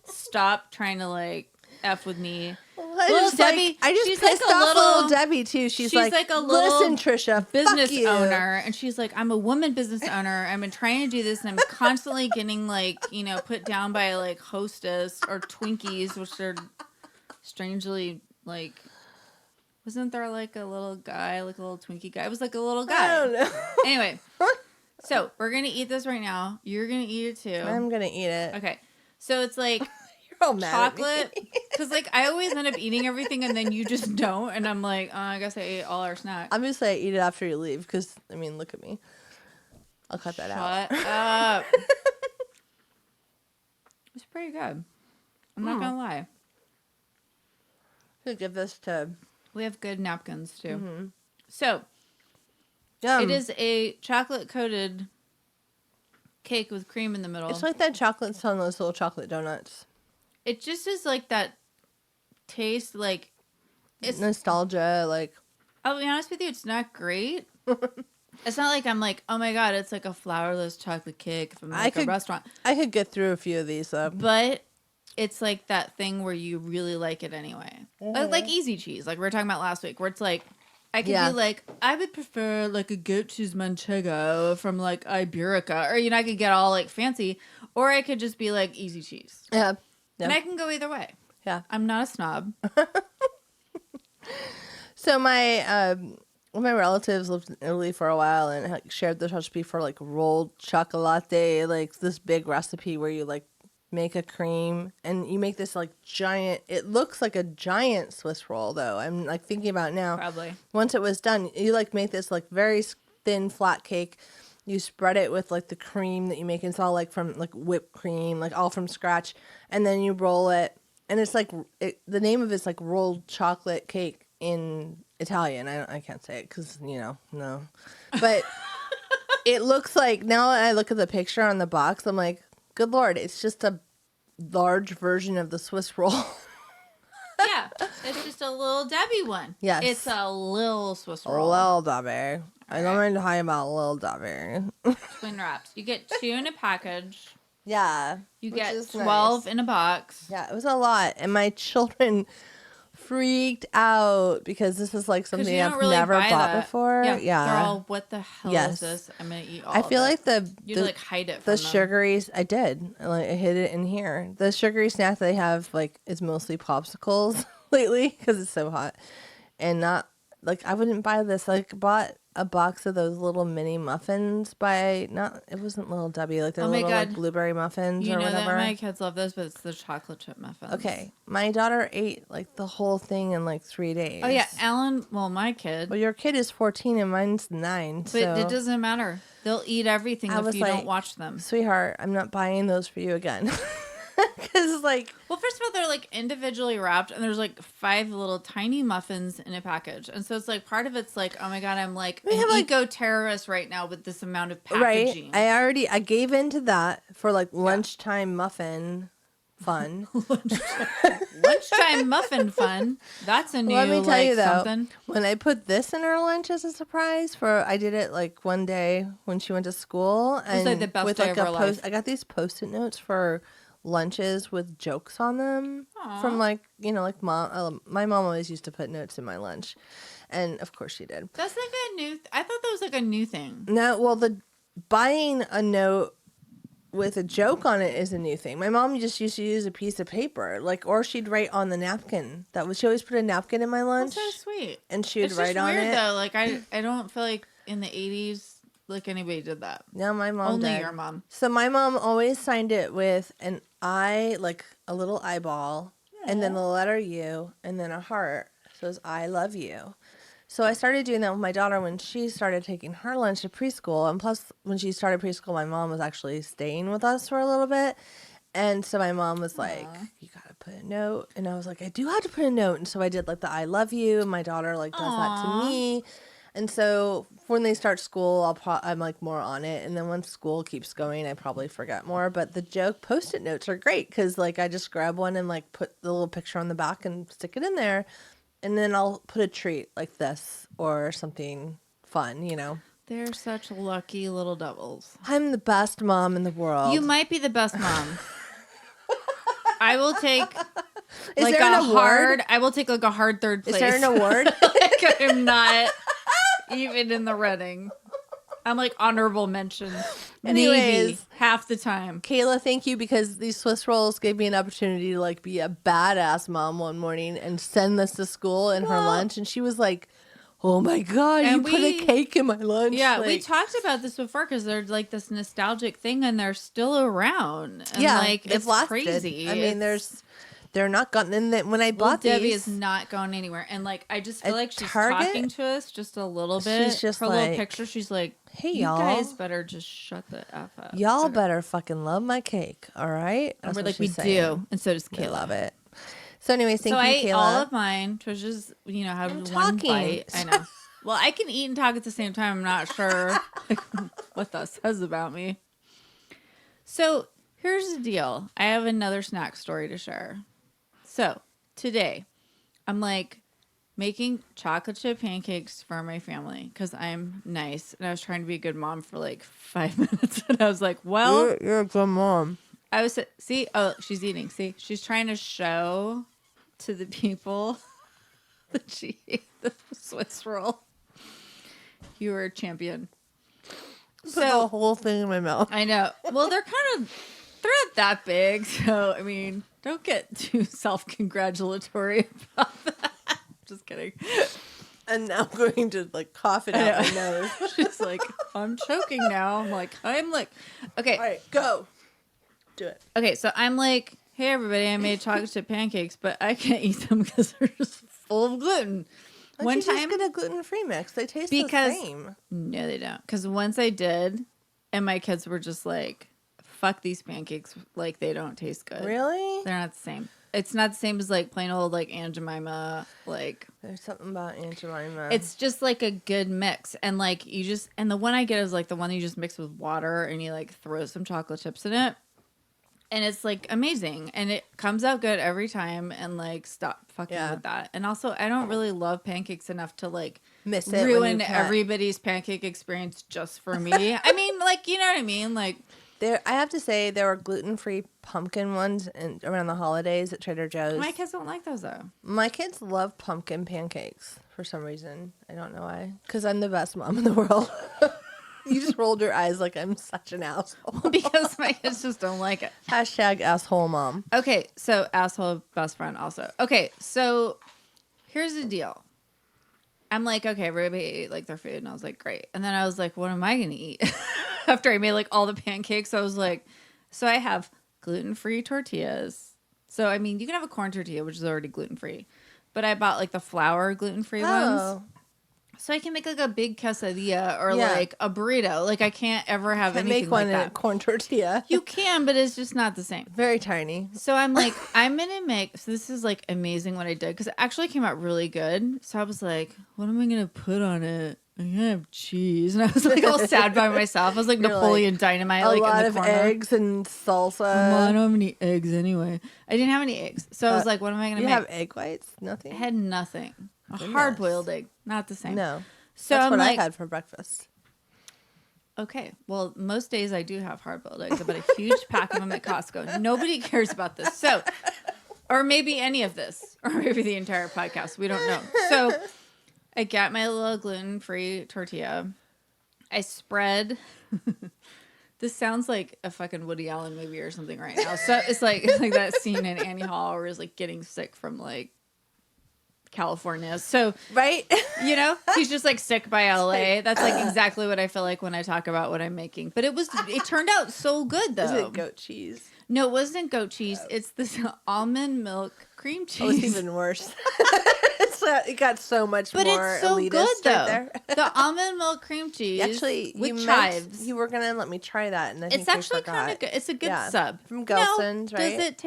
Stop trying to, F with me.
Oh
Debbie,
I just
she's
pissed
like a
off
little
little Debbie too. She's
like a little
listen, Trisha,
business
fuck you.
owner, and she's like, I'm a woman business owner. I've been trying to do this, and I'm constantly getting like, put down by like Hostess or Twinkies, which are strangely like. Wasn't there like a little guy, like a little Twinkie guy? It was like a little guy.
I don't know.
Anyway, so we're gonna eat this right now. You're gonna eat it too.
I'm gonna eat it.
Okay, so it's like.
You're all mad
Chocolate,
at me.
because like I always end up eating everything and then you just don't, and I'm like, oh, I guess I ate all our snacks.
I'm just say eat it after you leave because I mean, look at me. I'll cut that out.
Shut up. It's pretty good. I'm not gonna lie.
I'm gonna give this to.
We have good napkins too.
Mm-hmm.
So
Yum.
it is a chocolate coated cake with cream in the middle.
It's like that chocolate on those little chocolate donuts.
It just is like that taste, like
It's nostalgia, like.
I'll be honest with you, it's not great. It's not like I'm like, oh my god, it's like a flourless chocolate cake from like a restaurant.
I could get through a few of these though.
But it's like that thing where you really like it anyway. Like easy cheese, like we were talking about last week, where it's like, I could be like, I would prefer like a goat cheese manchego from like Iberica, or I could get all like fancy, or I could just be like easy cheese.
Yeah.
And I can go either way.
Yeah.
I'm not a snob.
So my one of my relatives lived in Italy for a while and like, shared this recipe for like rolled chocolate, like this big recipe where you like make a cream and you make this like giant. It looks like a giant Swiss roll though. I'm like thinking about it now.
Probably.
Once it was done, you like make this like very thin flat cake. You spread it with like the cream that you make. It's all like from like whipped cream, like all from scratch, and then you roll it. And it's like the name of it's like rolled chocolate cake in Italian. I can't say it because no, but it looks like now I look at the picture on the box. I'm like, good Lord, it's just a large version of the Swiss roll.
Yeah, it's just a little Debbie one.
Yes,
it's a little Swiss roll.
Little Debbie. I don't mind talking about little Debbie.
Twin wraps. You get 2 in a package.
Yeah,
you get 12 in a box.
Yeah, it was a lot, and my children freaked out because this is like something I've really never bought before. Yeah,
they're all, what the hell is this? I'm gonna eat all.
I feel like
you like hide it. From
the
them.
Sugary. I did. Like I hid it in here. The sugary snack they have like is mostly popsicles lately because it's so hot, and not like I wouldn't buy this. Like bought a box of those little mini muffins it wasn't Little Debbie, like they're little like blueberry muffins or whatever.
That my kids love those, but it's the chocolate chip muffins.
Okay. My daughter ate like the whole thing in like 3 days.
Oh yeah, Alan, my kid.
Well, your kid is 14 and mine's 9.
But it doesn't matter. They'll eat everything if you don't watch them.
Sweetheart, I'm not buying those for you again. Because
well, first of all, they're like individually wrapped, and there's like 5 little tiny muffins in a package, and so it's like part of it's like, oh my god, I'm like an eco-terrorist right now with this amount of packaging.
Right. I gave in to that for like lunchtime muffin fun.
Lunchtime muffin fun. That's a new.
Let me tell you though,
something.
When I put this in her lunch as a surprise I did it like one day when she went to school, and
it was like the best day of her life.
I got these Post-it notes for lunches with jokes on them. Aww. From like mom. My mom always used to put notes in my lunch, and of course she did.
That's like a new. I thought that was like a new thing.
No, well, the buying a note with a joke on it is a new thing. My mom just used to use a piece of paper, or she'd write on the napkin. She always put a napkin in my lunch.
That's so sweet.
And she would write on it.
It's weird though. Like I don't feel like in the 80s. Like anybody did that.
No, my mom
Only
did.
Your mom.
So my mom always signed it with an I, like a little eyeball, and then the letter U, and then a heart. So it's I love you. So I started doing that with my daughter when she started taking her lunch to preschool. And plus, when she started preschool, my mom was actually staying with us for a little bit. And so my mom was like, you got to put a note. And I was like, I do have to put a note. And so I did like the I love you. And my daughter does that to me. And so when they start school, I'm like more on it. And then once school keeps going, I probably forget more. But the joke Post-it notes are great because like I just grab one and like put the little picture on the back and stick it in there. And then I'll put a treat like this or something fun,
They're such lucky little devils.
I'm the best mom in the world.
You might be the best mom. I will take
Is
like
there
a
an award?
hard, I will take like a hard third place.
Is there an award?
Like I'm not even in the running. I'm like honorable mention. Maybe
Anyways.
half the time.
Kayla, thank you, because these Swiss rolls gave me an opportunity to like be a badass mom one morning and send this to school in her lunch. And she was like, oh my God, you put a cake in my lunch.
Yeah,
like,
we talked about this before because they're like this nostalgic thing and they're still around. And
yeah,
like
they've
it's
lasted.
crazy.
I mean, they're not gone. And then when I bought
Debbie
these,
is not going anywhere. And like, I just feel
at
like she's
Target,
talking to us just a little bit.
she's just
her
like,
little picture, she's like,
hey,
you
y'all.
guys better just shut the F up.
Y'all better fucking love my cake, all right?
And
That's
we're
what
like, we
she's saying.
do. And so does
We
Kayla.
love it. So anyways, thank
so
you,
I ate
Kayla.
all of mine. Trisha's, had
I'm
one
talking.
bite. I know. Well, I can eat and talk at the same time. I'm not sure what that says about me. So here's the deal. I have another snack story to share. So today, I'm like making chocolate chip pancakes for my family because I'm nice. And I was trying to be a good mom for like 5 minutes. And I was like, well,
You're a good mom.
I was, see, oh, she's eating. See, she's trying to show to the people that she ate the Swiss roll. You were a champion.
Put the whole thing in my mouth.
I know. Well, they're not that big. So, I mean, don't get too self-congratulatory about that. Just kidding.
And now I'm going to like cough it out my nose.
She's like, I'm choking now. I'm like, okay.
All right, go. Do it.
Okay, so I'm like, hey, everybody, I made chocolate chip pancakes, but I can't eat them because they're just full of gluten.
One time, just get a gluten-free mix. They taste the same. No,
they don't. Because once I did, and my kids were just like, fuck these pancakes. Like, they don't taste good.
Really?
They're not the same. It's not the same as like plain old like Aunt Jemima. Like,
there's something about Aunt Jemima.
It's just like a good mix. And like, and the one I get is like the one you just mix with water and you like throw some chocolate chips in it. And it's like amazing. And it comes out good every time. And like, stop fucking with that. And also, I don't really love pancakes enough to like
miss it,
ruin everybody's pancake experience just for me. I mean, like, you know what I mean? Like,
I have to say, there were gluten-free pumpkin ones around the holidays at Trader Joe's.
My kids don't like those though.
My kids love pumpkin pancakes for some reason. I don't know why. Because I'm the best mom in the world. You just rolled your eyes like I'm such an asshole.
Because my kids just don't like it.
Hashtag asshole mom.
Okay, so asshole best friend also. Okay, so here's the deal. I'm like, okay, everybody ate like their food, and I was like, great. And then I was like, what am I gonna eat? After I made like all the pancakes, I was like, so I have gluten-free tortillas. So I mean, you can have a corn tortilla, which is already gluten-free, but I bought like the flour gluten-free ones. So I can make like a big quesadilla or like a burrito. Like I can't ever have anything
make one
like
in
that.
A corn tortilla.
You can, but it's just not the same.
Very tiny.
So I'm like, I'm going to make, so this is like amazing what I did because it actually came out really good. So I was like, what am I going to put on it? I'm going to have cheese. And I was like all sad by myself. I was like Napoleon Dynamite like in the corner.
A lot of eggs and salsa.
Well, I don't have any eggs anyway. I didn't have any eggs. So I was like, what am I going to make?
You have egg whites? Nothing?
I had nothing. A hard-boiled egg. Not the same.
No.
So
That's
I'm
what
like,
I had for breakfast.
Okay. Well, most days I do have hard-boiled eggs. I bought a huge pack of them at Costco. Nobody cares about this. So, or maybe any of this, or maybe the entire podcast. We don't know. So I got my little gluten-free tortilla. I spread. This sounds like a fucking Woody Allen movie or something right now. So it's like that scene in Annie Hall where he's like getting sick from like California. So,
right?
You know, he's just like sick by LA. That's like exactly what I feel like when I talk about what I'm making. But it turned out so good though.
Is it goat cheese?
No, it wasn't goat cheese. It's this almond milk cream cheese.
Oh, it's even worse. It got so much
but
more
it's so
elitist
good though.
Right there.
The almond milk cream cheese.
Actually,
with chives.
You were gonna let me try that, and I think
it's actually kind of good. It's a good sub
from Gelson's, right?
Does it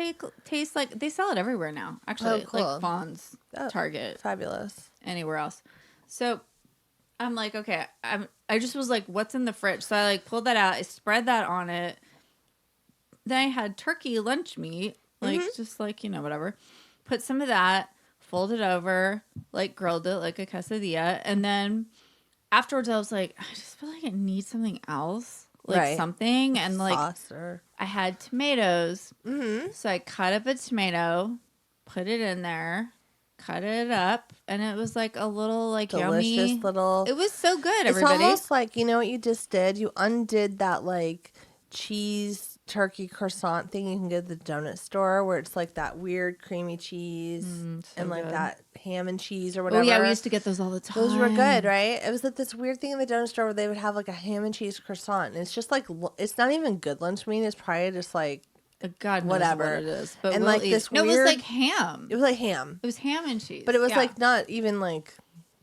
taste like they sell it everywhere now? Actually,
cool.
like Vaughn's, Target,
fabulous.
Anywhere else. So I'm like, okay, I just was like, what's in the fridge? So I like pulled that out. I spread that on it. Then I had turkey lunch meat, like just like whatever. Put some of that. Fold it over, like grilled it like a quesadilla. And then afterwards I was like, I just feel like it needs something else. Like something. And like
sauce or...
I had tomatoes. So I cut up a tomato, put it in there, cut it up, and it was like a little like
delicious
yummy.
little.
It was so good,
It's
everybody.
almost like, you know what you just did? You undid that like cheese turkey croissant thing you can get at the donut store where it's like that weird creamy cheese
so
and like
good.
that ham and cheese or
Oh
whatever.
yeah, we used to get those all the time.
Those were good, right? It was like this weird thing in the donut store where they would have like a ham and cheese croissant. And it's just like, it's not even good lunch meat. It's probably just like,
God knows
whatever.
what it is. But
And
we'll
like
eat.
this
No, it was
weird-
like ham.
it was like ham.
It was ham and cheese.
But it was
Yeah.
like not even like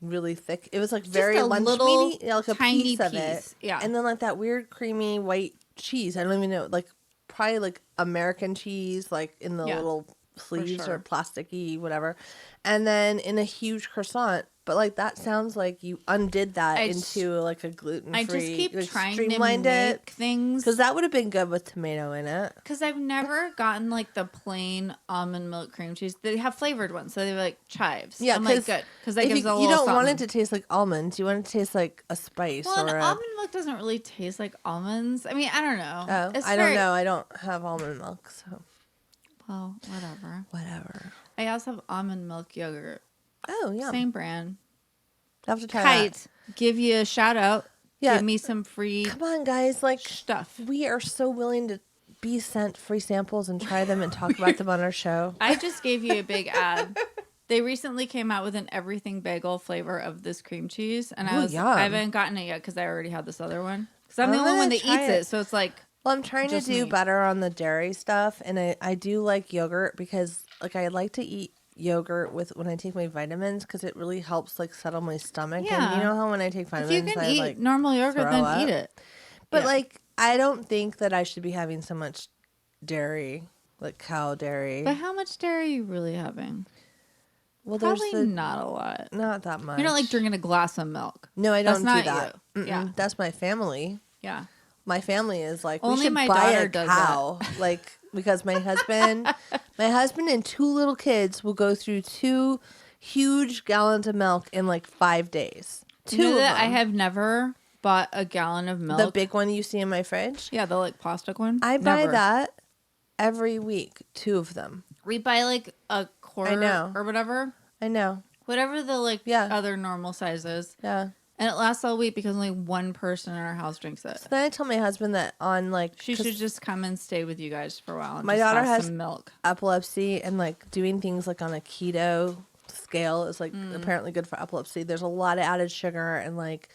really thick. It was like
Just
very
a
lunch
little
meaty, like a
tiny
piece of
piece.
it.
Yeah.
And then like that weird creamy white cheese. I don't even know, like probably like American cheese, like in the
Yeah,
little sleeves
sure.
or plasticky, whatever. And then in a huge croissant. But like that sounds like you undid that into like a gluten-free.
I just keep
like,
trying to
streamlined
make things
because that would have been good with tomato in it.
Because I've never gotten like the plain almond milk cream cheese. They have flavored ones, so they're like chives.
Yeah,
I'm like good because that
if
gives a
you
little.
don't want
something.
it to taste like almonds. You want it to taste like a spice
Well,
or
and
a.
almond milk doesn't really taste like almonds. I mean, I don't know.
Oh,
It's
I don't
very-
know. I don't have almond milk, so
Well, whatever.
whatever.
I also have almond milk yogurt.
Oh yeah,
Same brand.
I have to try that.
Kite. Give you a shout out.
Yeah.
Give me some free
Come on, guys! Like
stuff.
we are so willing to be sent free samples and try them and talk about them on our show.
I just gave you a big ad. They recently came out with an everything bagel flavor of this cream cheese, and
Ooh, yum.
I haven't gotten it yet because I already had this other one. Because I'm the
I'm
only one
gonna
that
try
eats
it.
it, so it's like
Well, I'm trying to
Just
do
me.
better on the dairy stuff, and I do like yogurt because like I like to eat yogurt with when I take my vitamins because it really helps like settle my stomach.
Yeah.
And you know how when I take
if
vitamins,
you can
I
eat
like
normal yogurt,
throw
then
up.
eat it.
But
Yeah.
like, I don't think that I should be having so much dairy, like cow dairy.
But how much dairy are you really having?
Well,
Probably
there's
not a lot.
not that much.
You're not like drinking a glass of milk.
No, I
That's
don't do
not
that.
you.
Mm-mm.
Yeah.
That's my family.
Yeah.
My family is like, we
Only
should
my
buy
daughter
a
does
cow, like because my husband and two little kids will go through 2 huge gallons of milk in like 5 days. Two
You know
of
that
them.
I have never bought a gallon of milk.
The big one you see in my fridge.
Yeah, the like plastic one.
I buy
Never.
that every week, 2 of them.
We buy like a quarter
know.
or whatever.
I know.
Whatever the like
Yeah.
other normal size is.
Yeah.
And it lasts all week because only one person in our house drinks it.
Then I tell my husband that on like
She
'cause
should just come and stay with you guys for a while. And
My
just
daughter
have
has-
some milk.
epilepsy and like doing things like on a keto scale is like
Mm.
apparently good for epilepsy. There's a lot of added sugar and like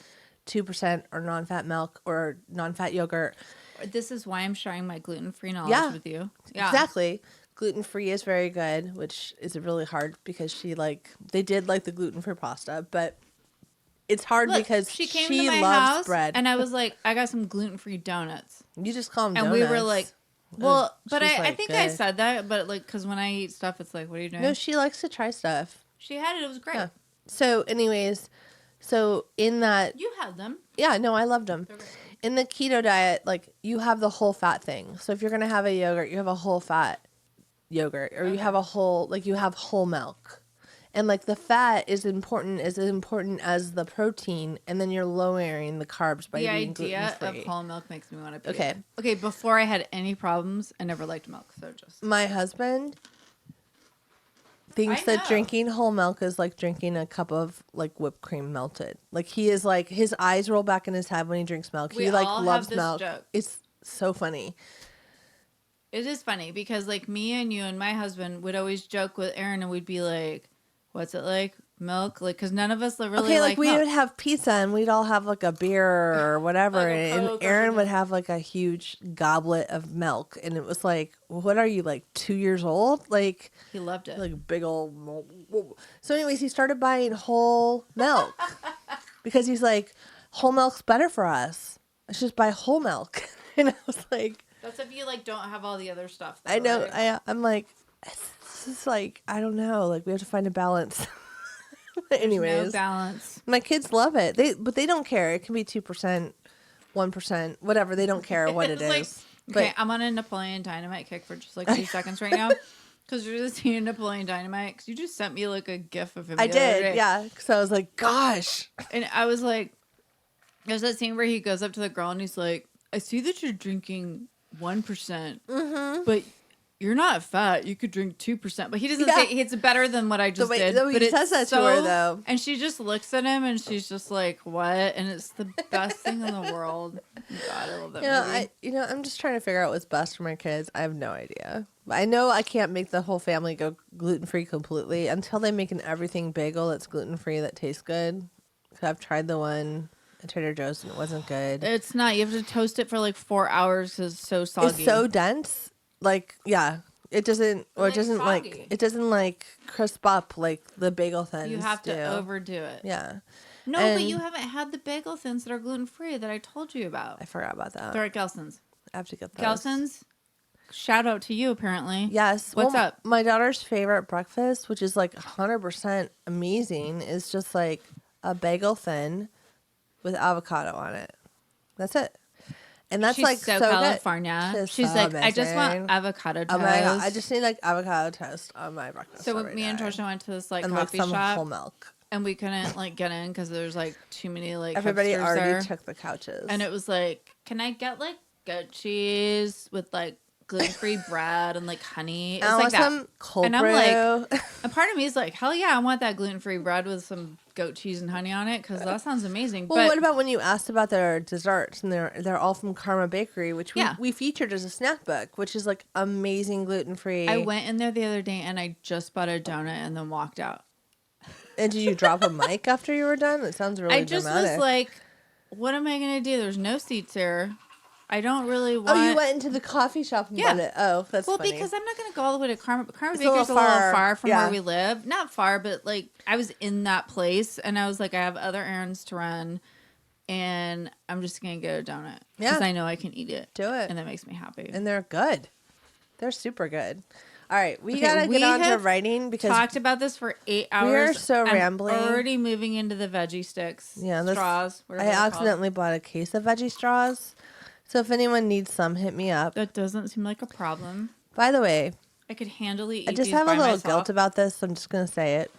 2% or non-fat milk or non-fat yogurt.
This is why I'm sharing my gluten-free knowledge
Yeah.
with you. Yeah.
Exactly. Gluten-free is very good, which is really hard because they did like the gluten-free pasta, but it's hard
Look,
because
she came
she
to my
loves
house
bread.
and I was like, I got some gluten-free donuts.
You just call them
And
donuts.
we were like, well, but
she's
I
like,
think I
good.
said that, but like, because when I eat stuff, it's like, what are you doing?
No, she likes to try stuff.
She had it. It was great.
Yeah. So anyways, so in that,
You had them.
yeah, no, I loved them. In the keto diet, like you have the whole fat thing. So if you're going to have a yogurt, you have a whole fat yogurt or you have a whole, like you have whole milk. And like the fat is important as the protein. And then you're lowering the carbs by
The
being
idea
gluten-free.
of whole milk makes me want to pee.
Okay.
Okay, before I had any problems, I never liked milk. So just.
My husband thinks
I
that
know.
drinking whole milk is like drinking a cup of like whipped cream melted. Like he is like his eyes roll back in his head when he drinks milk.
We
He like
all have
loves
this
milk.
joke.
It's so funny.
It is funny because like me and you and my husband would always joke with Aaron and we'd be like, what's it like? Milk? Like, because none of us really
Okay, like we
milk.
would have pizza and we'd all have like a beer or whatever,
Like a
and
Coke or
Aaron
something.
would have like a huge goblet of milk, and it was like, what are you, like 2 years old? Like
He loved it.
like big old. So, anyways, he started buying whole milk because he's like, whole milk's better for us. Let's just buy whole milk, and I was like,
That's if you like don't have all the other stuff. Though,
I know,
right?
I'm like, this is like, I don't know, like we have to find a balance. Anyways,
No balance.
my kids love it. But they don't care. It can be 2%, 1%, whatever. They don't care what it
It's like,
is.
okay, I'm on a Napoleon Dynamite kick for just like 2 seconds right now. Because you're just eating Napoleon Dynamite. Because you just sent me like a gif of him.
I
the other
did,
day.
yeah. So I was like, gosh.
And I was like, there's that scene where he goes up to the girl and he's like, I see that you're drinking 1%, but you're not fat. You could drink 2%. But he doesn't say it's better than what I just did.
The way
but
he says that to her, though.
And she just looks at him and she's just like, what? And it's the best thing in the world. God, I love that movie.
I'm just trying to figure out what's best for my kids. I have no idea. I know I can't make the whole family go gluten-free completely until they make an everything bagel that's gluten-free that tastes good. So I've tried the one at Trader Joe's and it wasn't good.
It's not. You have to toast it for like 4 hours because it's so soggy.
It's so dense. Like, yeah, it doesn't, or it doesn't
soggy.
it doesn't like crisp up like the bagel thins.
You have to overdo it.
Yeah.
No, but you haven't had the bagel thins that are gluten free that I told you about.
I forgot about that.
They're at Gelson's.
I have to get those.
Gelson's, shout out to you apparently.
Yes.
What's up?
My daughter's favorite breakfast, which is like 100% amazing, is just like a bagel thin with avocado on it. That's it. And that's
She's
like
so
good.
California. She's
so
like, I just want
amazing.
avocado toast.
Oh my God, I just need like avocado toast on my breakfast.
So
every
me and
day.
Trisha went to this like
and
coffee
like some
shop
whole milk.
and we couldn't like get in because there's like too many like
Everybody
hipsters
already
there.
took the couches.
And it was like, can I get like goat cheese with like gluten-free bread and like honey? It's
I
like
want
that.
some cold
And I'm
brew.
like, a part of me is like, hell yeah, I want that gluten-free bread with some goat cheese and honey on it because that sounds amazing.
Well,
but
what about when you asked about their desserts and they're all from Karma Bakery, which we featured as a snack book, which is like amazing gluten free.
I went in there the other day and I just bought a donut and then walked out.
And did you drop a mic after you were done? It sounds really
I just
dramatic.
was like, what am I gonna do? There's no seats here. I don't really want.
Oh, you went into the coffee shop and bought it. Oh, that's funny.
Because I'm not going to go all the way to Karma. Karma
It's
Baker's a little far from
yeah.
where we live. Not far, but like I was in that place and I was like, I have other errands to run and I'm just going to get a donut.
Yeah.
Because I know I can eat it.
Do it.
And that makes me happy.
And they're good. They're super good. All right, we got to get on to writing because
talked about this for 8 hours.
we are so rambling.
I'm already moving into the veggie sticks.
Yeah,
straws.
I accidentally bought a case of veggie straws. So if anyone needs some, hit me up.
That doesn't seem like a problem.
By the way,
I could handily eat
I just
these
have a
by
little
myself.
guilt about this. So I'm just going to say it.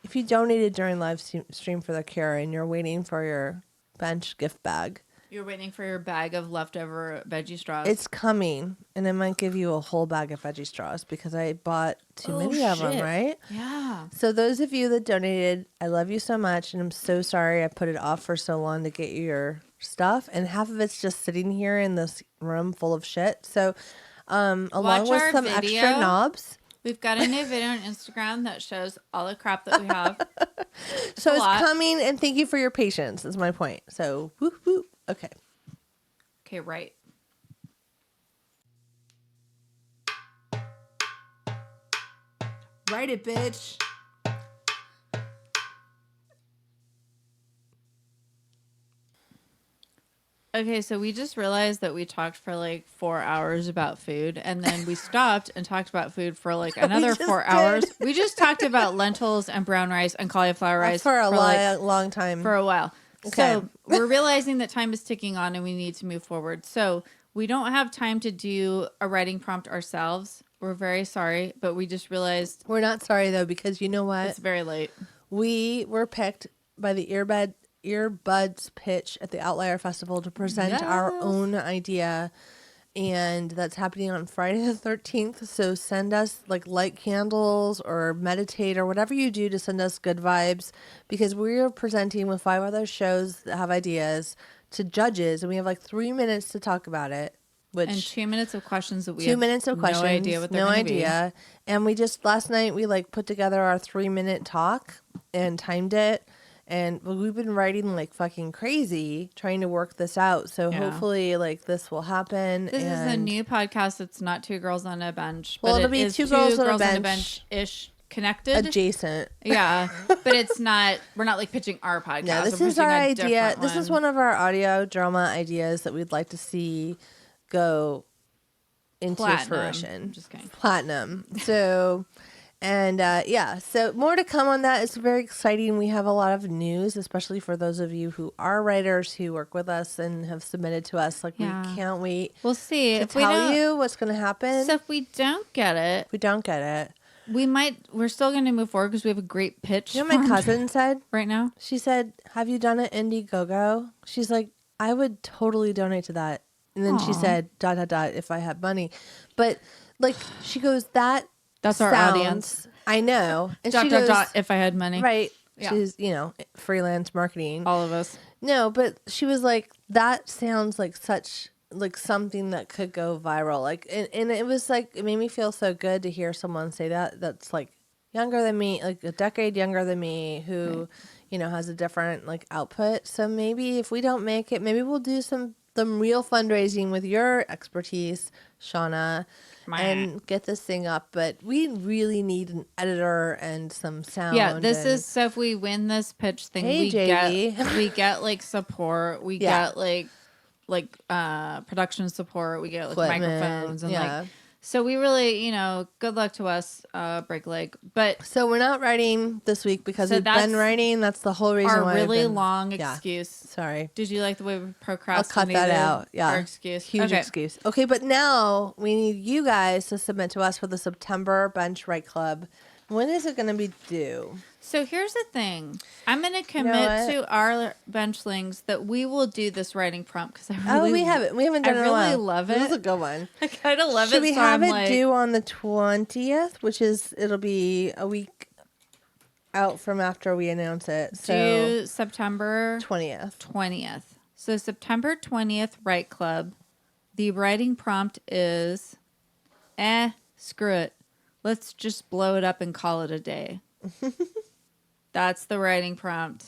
If you donated during live stream for the cure and you're waiting for your bench gift bag,
You're waiting for your bag of leftover veggie straws.
it's coming. And I might give you a whole bag of veggie straws because I bought too many of them, right?
Yeah.
So those of you that donated, I love you so much. And I'm so sorry I put it off for so long to get you your stuff. And half of it's just sitting here in this room full of shit. So along
Watch
with
our
some
video.
extra knobs.
We've got a new video on Instagram that shows all the crap that we have.
So it's
lot.
coming, and thank you for your patience, is my point. So, whoop, whoop. Okay.
Okay, right.
Write it, bitch.
Okay, so we just realized that we talked for like 4 hours about food, and then we stopped and talked about food for like another
just
4
did.
hours. We just talked about lentils and brown rice and cauliflower rice
For a
like,
long time.
for a while.
Okay.
So we're realizing that time is ticking on and we need to move forward. So we don't have time to do a writing prompt ourselves. We're very sorry, but we just realized
We're not sorry, though, because you know what?
it's very late.
We were picked by the Earbuds pitch at the Outlier Festival to present our own idea. And that's happening on Friday the 13th. So send us like light candles or meditate or whatever you do to send us good vibes, because we're presenting with 5 other shows that have ideas to judges. And we have like 3 minutes to talk about it. Which
And 2 minutes of questions that we
2
have
minutes of questions.
no idea what they're
no
gonna be.
idea. And we just last night we like put together our 3-minute talk and timed it. And we've been writing like fucking crazy trying to work this out. So
Yeah.
hopefully like this will happen.
This is a new podcast. It's not 2 girls on a bench.
Well,
but
it'll be
is
2 girls on a bench.
bench-ish connected.
adjacent.
Yeah, but it's not. We're not like pitching our podcast.
Yeah, this
We're
is
pitching
our
a
idea.
different
This is one of our audio drama ideas that we'd like to see go into
Platinum.
fruition.
I'm just kidding.
Platinum. So, and yeah, so more to come on that. It's very exciting. We have a lot of news, especially for those of you who are writers who work with us and have submitted to us. Like,
Yeah.
we can't wait
We'll see
to
if we
tell
don't.
you what's going to happen.
So if we don't get it,
if we don't get it.
we might. We're still going to move forward because we have a great pitch.
You know what my
formed
cousin said?
right now.
She said, "Have you done an Indiegogo?" She's like, "I would totally donate to that." And then she
Aw.
said, ... if I had money. But like, she goes, that's
our audience.
I know. And she
Dot,
goes,
dot, if I had money.
right.
Yeah.
She's, freelance marketing.
All of us.
No, but she was like, that sounds like such like something that could go viral. Like, and it was like, it made me feel so good to hear someone say that. That's like younger than me, like a decade younger than me, who, has a different like output. So maybe if we don't make it, maybe we'll do some real fundraising with your expertise, Shauna, and get this thing up. But we really need an editor and some sound.
Yeah, this is so if we win this pitch thing, we get like support. We get like production support. We get like microphones and like. So we really, good luck to us, break leg. But
so we're not writing this week because we've been writing. That's the whole reason why.
Our really long excuse.
Sorry.
Did you like the way we procrastinated?
I'll cut that out. Yeah.
Our excuse.
Huge excuse. Okay, but now we need you guys to submit to us for the September Bench Write Club. When is it going to be due?
So here's the thing. I'm going to commit to our benchlings that we will do this writing prompt because
we haven't done it in a while.
I really love it.
This is a good one.
I kind of love it.
Should we have it due on the 20th, which is it'll be a week out from after we announce it. So
due September
20th.
So September 20th, Write Club. The writing prompt is, screw it. Let's just blow it up and call it a day. That's the writing prompt.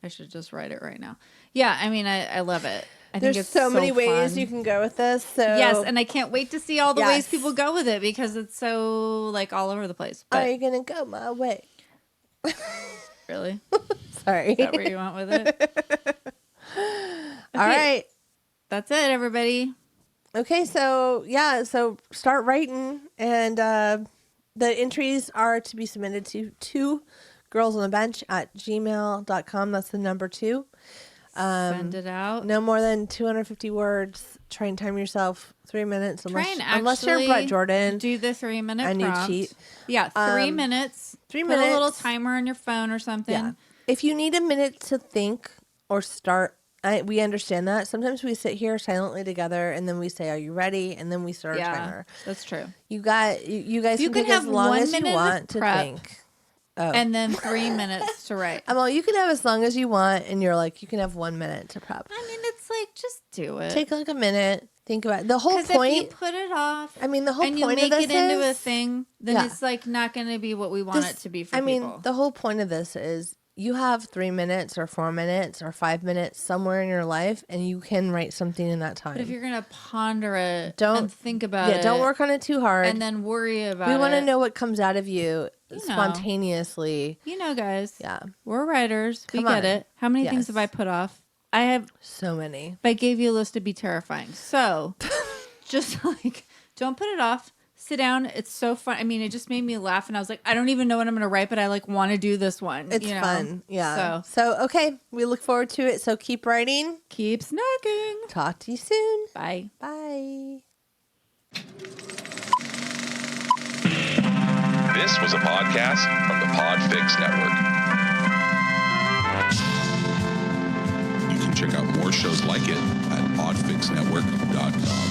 I should just write it right now. Yeah, I mean, I love it.
There's
think it's
so many ways
fun.
you can go with this. So
yes, and I can't wait to see all the ways people go with it because it's so like all over the place. But,
are you gonna go my way?
Really?
Sorry.
Is that where you went with it?
All right.
That's it, everybody.
Okay, so start writing, and the entries are to be submitted to 2girlsonthebench@gmail.com. That's the number 2.
Send it out.
No more than 250 words. Try and time yourself 3 minutes. Unless you're Brett Jordan.
Do the 3-minute
and
prompt.
you cheat.
Yeah, 3 minutes.
3
Put
minutes.
a little timer on your phone or something.
Yeah. If you need a minute to think or start, we understand that. Sometimes we sit here silently together and then we say, "Are you ready?" And then we start a timer.
That's true.
You guys can take as long as you want to think. Oh.
And then 3 minutes to write.
You can have as long as you want, and you're like, you can have 1 minute to prep.
I mean, it's like, just do it.
Take like a minute, think about it. The whole point.
If you put it off,
the whole
and
point
you make
of this
it into a thing, then it's like not going to be what we want it to be for people.
The whole point of this is you have 3 minutes or 4 minutes or 5 minutes somewhere in your life, and you can write something in that time.
But if you're going to ponder it and think about it.
Don't work on it too hard.
And then worry about it.
We want to know what comes out of you spontaneously.
Guys.
Yeah.
We're writers. We get it. How many things have I put off? I have
so many.
If I gave you a list, it'd be terrifying. So just like, don't put it off. Sit down. It's so fun. I mean, it just made me laugh, and I was like, I don't even know what I'm going to write, but I like want to do this one.
It's fun. Yeah. So okay, we look forward to it. So keep writing.
Keep snacking.
Talk to you soon.
Bye.
Bye.
This was a podcast from the Podfix Network. You can check out more shows like it at podfixnetwork.com.